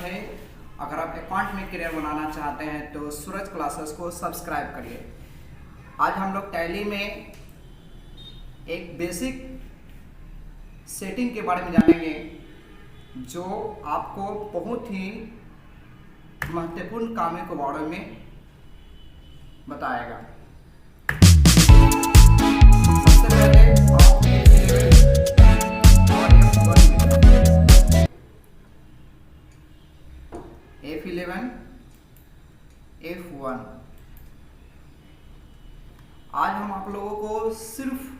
है। अगर आप अकाउंट में करियर बनाना चाहते हैं तो सूरज क्लासेस को सब्सक्राइब करिए। आज हम लोग टैली में एक बेसिक सेटिंग के बारे में जानेंगे जो आपको बहुत ही महत्वपूर्ण कामों के बारे में बताएगा। सबसे पहले आप F11 F1 आज हम आप लोगों को सिर्फ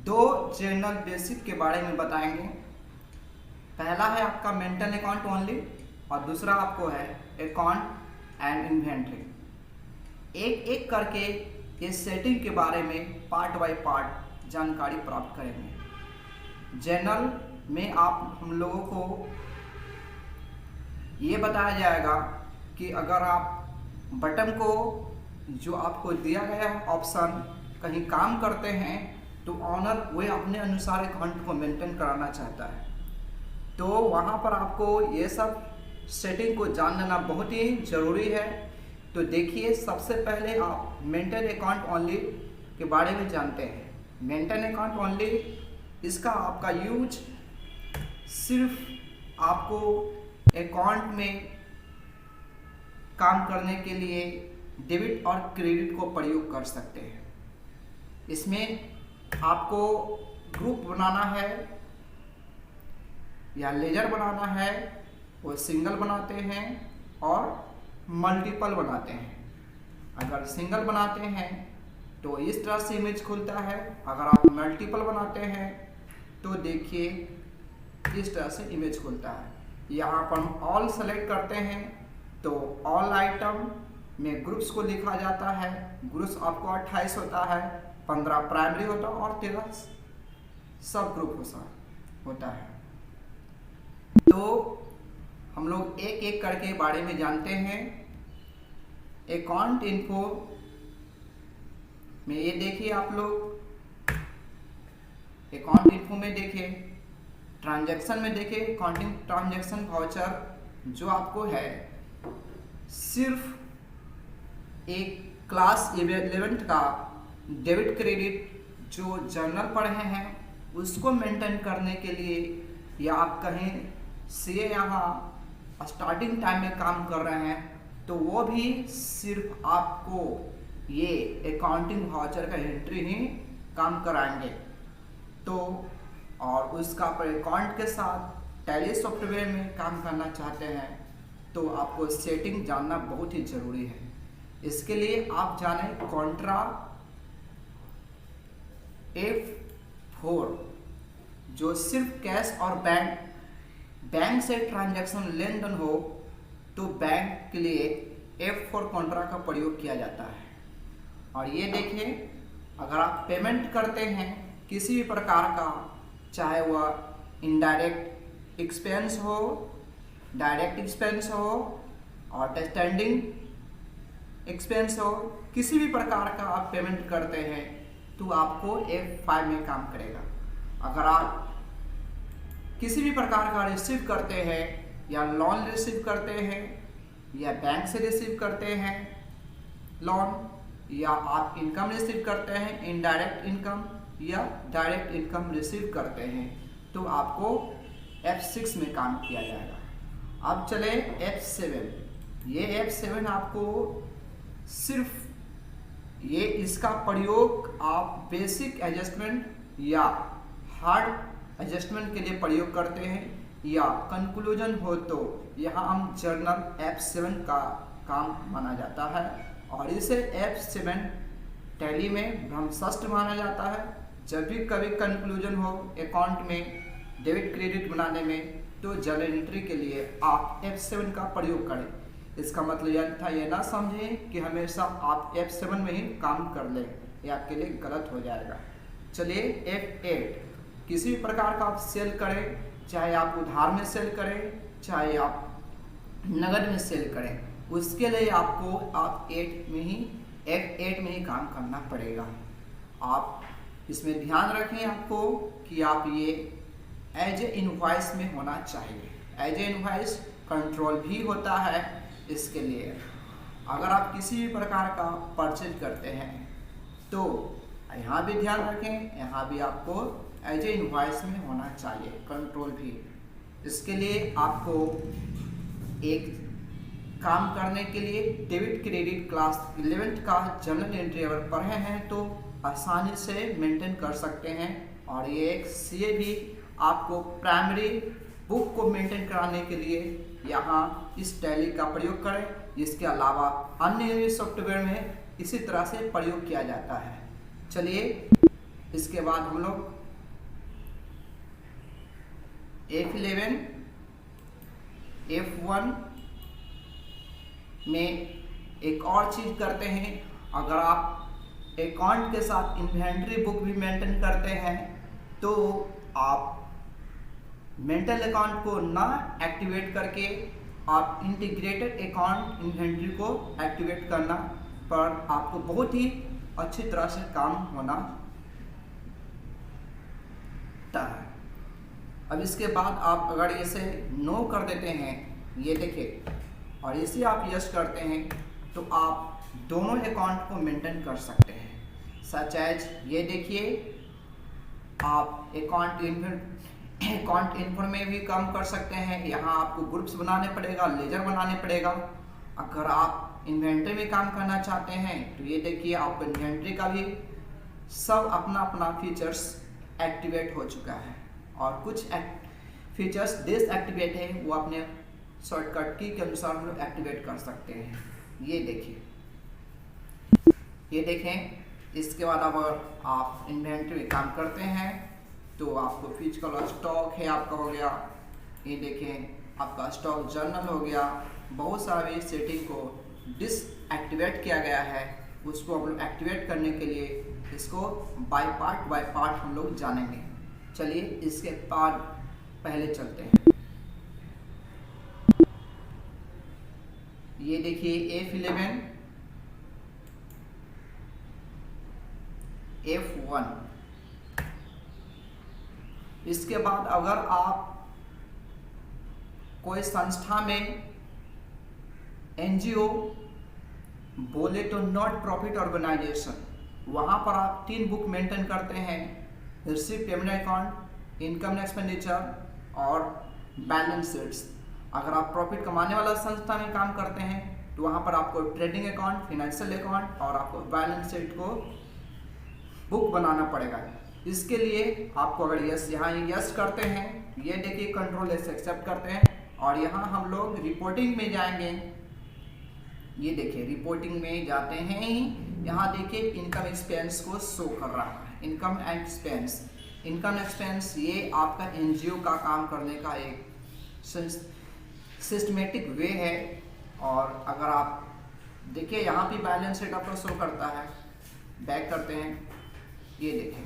दो जनरल बेसिक के बारे में बताएंगे। पहला है आपका मेंटेन अकाउंट ओनली और दूसरा आपको है अकाउंट एंड इन्वेंटरी। एक एक करके इस सेटिंग के बारे में पार्ट बाय पार्ट जानकारी प्राप्त करेंगे। जनरल में हम लोगों को ये बताया जाएगा कि अगर आप बटन को जो आपको दिया गया ऑप्शन कहीं काम करते हैं तो ऑनर वह अपने अनुसार अकाउंट को मेंटेन कराना चाहता है, तो वहाँ पर आपको ये सब सेटिंग को जान लेना बहुत ही ज़रूरी है। तो देखिए, सबसे पहले आप मेंटेन अकाउंट ओनली के बारे में जानते हैं। मेंटेन अकाउंट ओनली इसका आपका यूज सिर्फ आपको अकाउंट में काम करने के लिए डेबिट और क्रेडिट को प्रयोग कर सकते हैं। इसमें आपको ग्रुप बनाना है या लेजर बनाना है, वो सिंगल बनाते हैं और मल्टीपल बनाते हैं। अगर सिंगल बनाते हैं तो इस तरह से इमेज खुलता है, अगर आप मल्टीपल बनाते हैं तो देखिए इस तरह से इमेज खुलता है। यहाँ पर हम ऑल सेलेक्ट करते हैं तो ऑल आइटम में ग्रुप्स को लिखा जाता है। ग्रुप्स आपको 28 होता है, 15 प्राइमरी होता है और 13 सब ग्रुप होता है। तो हम लोग एक एक करके बारे में जानते हैं। अकाउंट इन्फो में ये देखिए, आप लोग अकाउंट इन्फो में देखिए, ट्रांजैक्शन में देखिए, अकाउंटिंग ट्रांजैक्शन वाउचर जो आपको है सिर्फ एक क्लास 11 का डेबिट क्रेडिट जो जर्नल पढ़े हैं उसको मेंटेन करने के लिए, या आप कहें सीए यहाँ स्टार्टिंग टाइम में काम कर रहे हैं तो वो भी सिर्फ आपको ये अकाउंटिंग वाउचर का एंट्री ही काम कराएंगे। तो और उसका पर अकाउंट के साथ टैली सॉफ्टवेयर में काम करना चाहते हैं तो आपको सेटिंग जानना बहुत ही ज़रूरी है। इसके लिए आप जाने कॉन्ट्रा F4 जो सिर्फ कैश और बैंक से ट्रांजैक्शन लेन देन हो तो बैंक के लिए F4 कॉन्ट्रा का प्रयोग किया जाता है। और ये देखिए, अगर आप पेमेंट करते हैं किसी भी प्रकार का, चाहे वह इनडायरेक्ट एक्सपेंस हो, डायरेक्ट एक्सपेंस हो और स्टैंडिंग एक्सपेंस हो, किसी भी प्रकार का आप पेमेंट करते हैं तो आपको F5 में काम करेगा। अगर आप किसी भी प्रकार का रिसीव करते हैं या लोन रिसीव करते हैं या बैंक से रिसीव करते हैं लोन, या आप इनकम रिसीव करते हैं इनडायरेक्ट इनकम या डायरेक्ट इनकम रिसीव करते हैं तो आपको F6 में काम किया जाएगा। अब चले F7। ये F7 आपको सिर्फ इसका प्रयोग आप बेसिक एडजस्टमेंट या हार्ड एडजस्टमेंट के लिए प्रयोग करते हैं, या कंक्लूजन हो तो यहाँ हम जर्नल F7 का काम माना जाता है। और इसे F7 टैली में ब्रह्मशस्त्र माना जाता है। जब भी कभी कंक्लूजन हो अकाउंट में डेबिट क्रेडिट बनाने में तो जर्नल एंट्री के लिए आप F7 का प्रयोग करें। इसका मतलब यह था, ये ना समझें कि हमेशा आप F7 में ही काम कर लें, ये आपके लिए गलत हो जाएगा। चलिए F8, किसी भी प्रकार का आप सेल करें, चाहे आप उधार में सेल करें, चाहे आप नगद में सेल करें, उसके लिए आपको F8 में ही काम करना पड़ेगा। आप इसमें ध्यान रखें आपको कि आप ये एज ए इनवॉइस में होना चाहिए। एज ए इनवॉइस कंट्रोल भी होता है। इसके लिए अगर आप किसी भी प्रकार का परचेज करते हैं तो यहाँ भी ध्यान रखें, यहाँ भी आपको एज ए इनवॉइस में होना चाहिए कंट्रोल भी। इसके लिए आपको एक काम करने के लिए डेबिट क्रेडिट क्लास 11th का जर्नल एंट्री अगर पढ़े हैं तो आसानी से मेंटेन कर सकते हैं। और ये एक सीए भी आपको प्राइमरी बुक को मेंटेन कराने के लिए यहाँ इस टैली का प्रयोग करें। इसके अलावा अन्य सॉफ्टवेयर में इसी तरह से प्रयोग किया जाता है। चलिए इसके बाद हम लोग F11 F1 में एक और चीज करते हैं। अगर आप अकाउंट के साथ इन्वेंट्री बुक भी मेंटेन करते हैं तो आप मेंटल अकाउंट को ना एक्टिवेट करके आप इंटीग्रेटेड अकाउंट इन्वेंट्री को एक्टिवेट करना पर आपको बहुत ही अच्छी तरह से काम होना है। अब इसके बाद आप अगर इसे नो कर देते हैं, ये देखिए, और इसे आप यस करते हैं तो आप दोनों अकाउंट को मेंटेन कर सकते हैं। सच एज ये देखिए, आप अकाउंट इन्फो में भी काम कर सकते हैं। यहाँ आपको ग्रुप्स बनाने पड़ेगा, लेजर बनाने पड़ेगा। अगर आप इन्वेंट्री में काम करना चाहते हैं तो ये देखिए, आपको इन्वेंट्री का भी सब अपना अपना फीचर्स एक्टिवेट हो चुका है और कुछ फीचर्स डिसएक्टिवेट है, वो अपने शॉर्टकट की के अनुसार हम लोग एक्टिवेट कर सकते हैं। ये देखिए, ये देखें। इसके बाद अगर आप इन्वेंट्री में काम करते हैं तो आपको फिजिकल स्टॉक है आपका हो गया, ये देखें आपका स्टॉक जर्नल हो गया। बहुत सारी सेटिंग को डिसएक्टिवेट किया गया है, उसको हम लोग एक्टिवेट करने के लिए इसको बाय पार्ट हम लोग जानेंगे। चलिए इसके बाद पहले चलते हैं। ये देखिए F11 F1। इसके बाद अगर आप कोई संस्था में एनजीओ बोले तो नॉट प्रॉफिट ऑर्गेनाइजेशन, वहां पर आप 3 बुक मेंटेन करते हैं, receipt payment account, income expenditure और बैलेंस शीट्स। अगर आप प्रॉफिट कमाने वाला संस्था में काम करते हैं तो वहां पर आपको ट्रेडिंग अकाउंट, फाइनेंशियल अकाउंट और आपको बैलेंस शीट को बुक बनाना पड़ेगा। इसके लिए आपको अगर यहाँ यस करते हैं, ये देखिए कंट्रोल एस एक्सेप्ट करते हैं और यहाँ हम लोग रिपोर्टिंग में जाएंगे। ये देखिए रिपोर्टिंग में जाते हैं, यहाँ देखिए इनकम एक्सपेंस को शो कर रहा है। इनकम एक्सपेंस ये आपका एनजीओ का काम करने का एक सिस्टमेटिक वे है। और अगर आप देखिए यहाँ भी बैलेंस शीट आपको शो करता है। बैक करते हैं, ये देखें,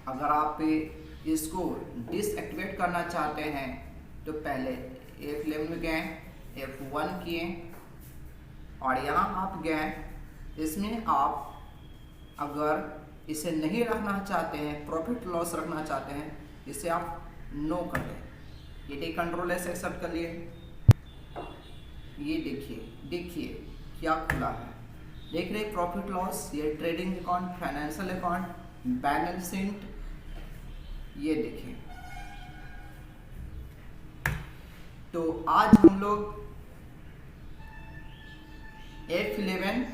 अगर आप इसको डिसएक्टिवेट करना चाहते हैं तो पहले F11 में गए, F1 किए और यहाँ आप गए। इसमें आप अगर इसे नहीं रखना चाहते हैं, प्रॉफिट लॉस रखना चाहते हैं, इसे आप नो कर दें। ये देखिए कंट्रोल एस एक्सेप्ट कर लिए। ये देखिए क्या खुला है, देख रहे प्रॉफिट लॉस, ये trading account, financial account, balance sheet. ये देखिए, तो आज हम लोग F11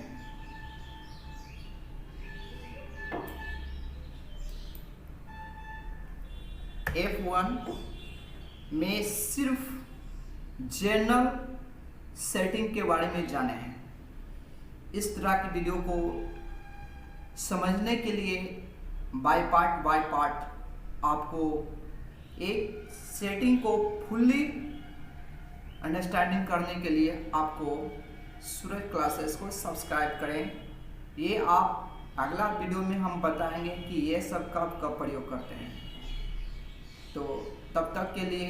F1 में सिर्फ जनरल सेटिंग के बारे में जाने हैं। इस तरह की वीडियो को समझने के लिए बाय पार्ट आपको एक सेटिंग को फुल्ली अंडरस्टैंडिंग करने के लिए आपको सूरज क्लासेस को सब्सक्राइब करें। ये आप अगला वीडियो में हम बताएंगे कि ये सब कब प्रयोग करते हैं। तो तब तक के लिए